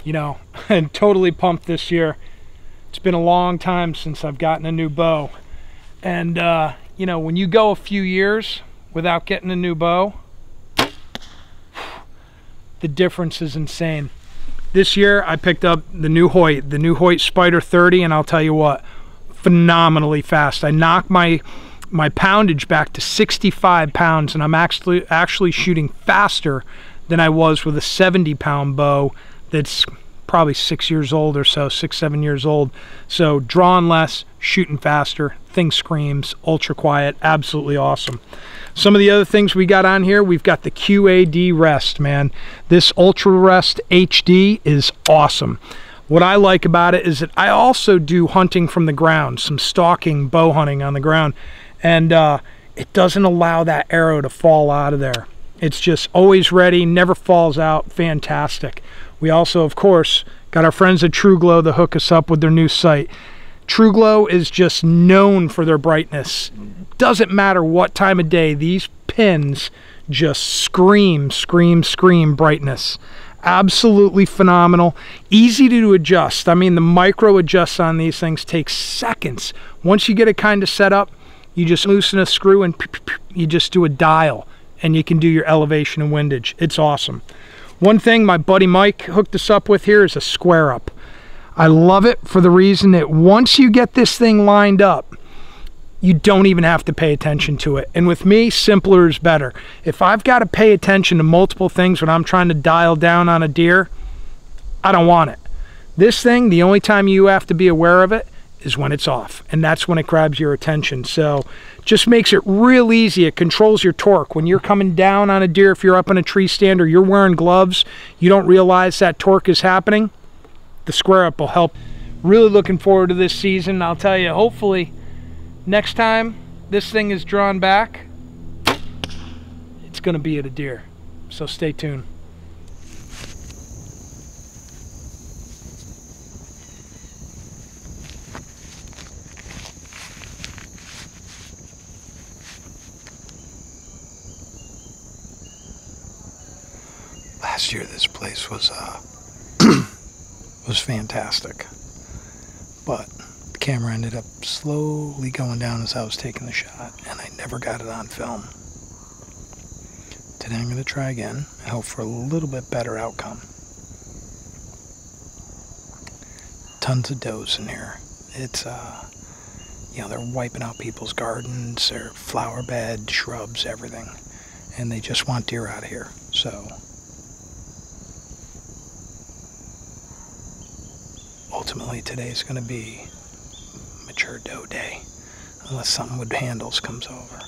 you know, and totally pumped this year. It's been a long time since I've gotten a new bow. And, you know, when you go a few years without getting a new bow, the difference is insane. This year, I picked up the new Hoyt Spider 30, and I'll tell you what, phenomenally fast. I knocked my poundage back to 65 pounds, and I'm actually shooting faster than I was with a 70-pound bow that's probably 6 years old or so, 6-7 years old. So drawing less, shooting faster, thing screams, ultra quiet, absolutely awesome. Some of the other things we got on here, we've got the QAD Rest, man. This Ultra Rest HD is awesome. What I like about it is that I also do hunting from the ground, some stalking bow hunting on the ground, and it doesn't allow that arrow to fall out of there. It's just always ready, never falls out, fantastic. We also, of course, got our friends at TrueGlow to hook us up with their new sight. TrueGlow is just known for their brightness. Doesn't matter what time of day, these pins just scream, scream, scream brightness. Absolutely phenomenal. Easy to adjust. I mean, the micro adjusts on these things take seconds. Once you get it kind of set up, you just loosen a screw and you just do a dial, and you can do your elevation and windage. It's awesome. One thing my buddy Mike hooked us up with here is a square up. I love it for the reason that once you get this thing lined up, you don't even have to pay attention to it. And with me, simpler is better. If I've got to pay attention to multiple things when I'm trying to dial down on a deer, I don't want it. This thing, the only time you have to be aware of it is when it's off, and that's when it grabs your attention. So just makes it real easy. It controls your torque. When you're coming down on a deer, if you're up in a tree stand or you're wearing gloves, you don't realize that torque is happening, the square up will help. Really looking forward to this season. I'll tell you, hopefully next time this thing is drawn back, it's going to be at a deer. So stay tuned. Last year this place was was fantastic, but the camera ended up slowly going down as I was taking the shot, and I never got it on film. Today I'm going to try again and hope for a little bit better outcome. Tons of does in here. It's you know, they're wiping out people's gardens, their flower bed, shrubs, everything, and they just want deer out of here. So ultimately, today's going to be mature doe day, unless something with handles comes over.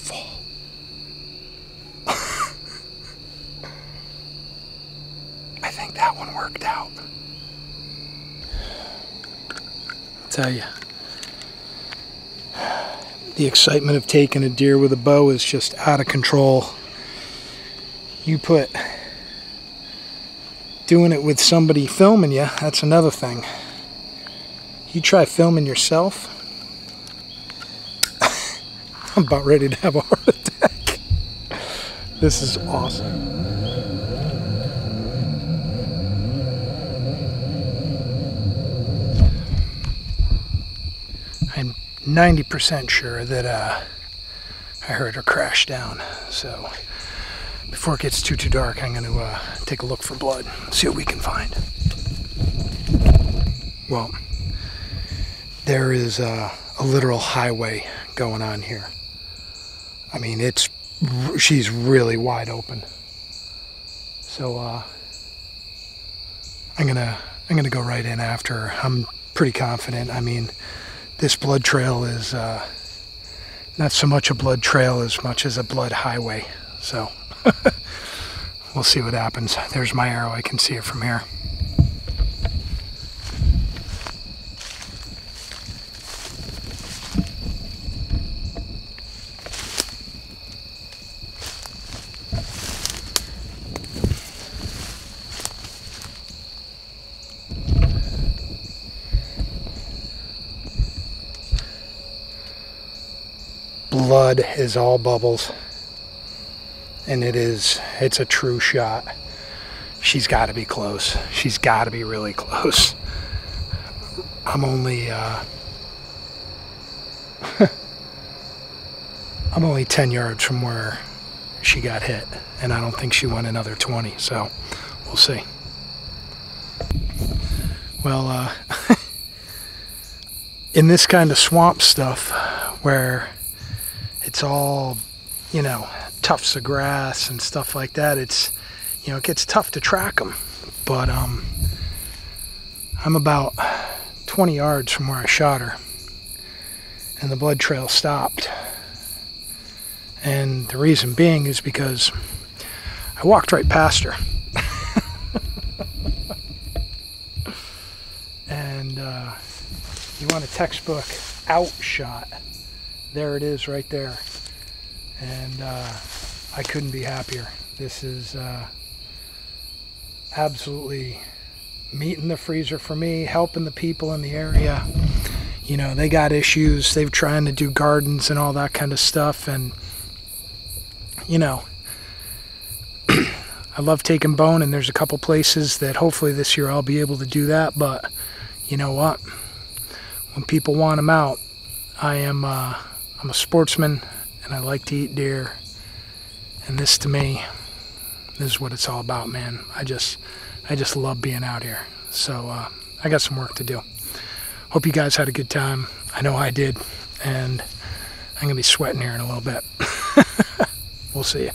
beautiful. I think that one worked out. I'll tell you, the excitement of taking a deer with a bow is just out of control. You put doing it with somebody filming you, that's another thing. You try filming yourself, I'm about ready to have a heart attack. This is awesome. I'm 90% sure that I heard her crash down. So before it gets too dark, I'm going to take a look for blood, see what we can find. Well, there is a literal highway going on here. I mean, she's really wide open. So I'm gonna go right in after her. I'm pretty confident. I mean, this blood trail is not so much a blood trail as much as a blood highway. So we'll see what happens. There's my arrow. I can see it from here. Blood is all bubbles, and it's a true shot. She's got to be close. She's got to be really close. I'm only I'm only 10 yards from where she got hit, and I don't think she went another 20, so we'll see. Well, in this kind of swamp stuff where it's all, you know, tufts of grass and stuff like that, it's, you know, it gets tough to track them. But I'm about 20 yards from where I shot her, and the blood trail stopped. And the reason being is because I walked right past her. And you want a textbook out shot, there it is right there. And I couldn't be happier. This is absolutely meat in the freezer for me, helping the people in the area. You know, they got issues. They're trying to do gardens and all that kind of stuff. And, you know, I love taking bone, and there's a couple places that hopefully this year I'll be able to do that. But you know what? When people want them out, I'm a sportsman, and I like to eat deer. And this, to me, this is what it's all about, man. I just love being out here. So I got some work to do. Hope you guys had a good time. I know I did, and I'm gonna be sweating here in a little bit. We'll see you.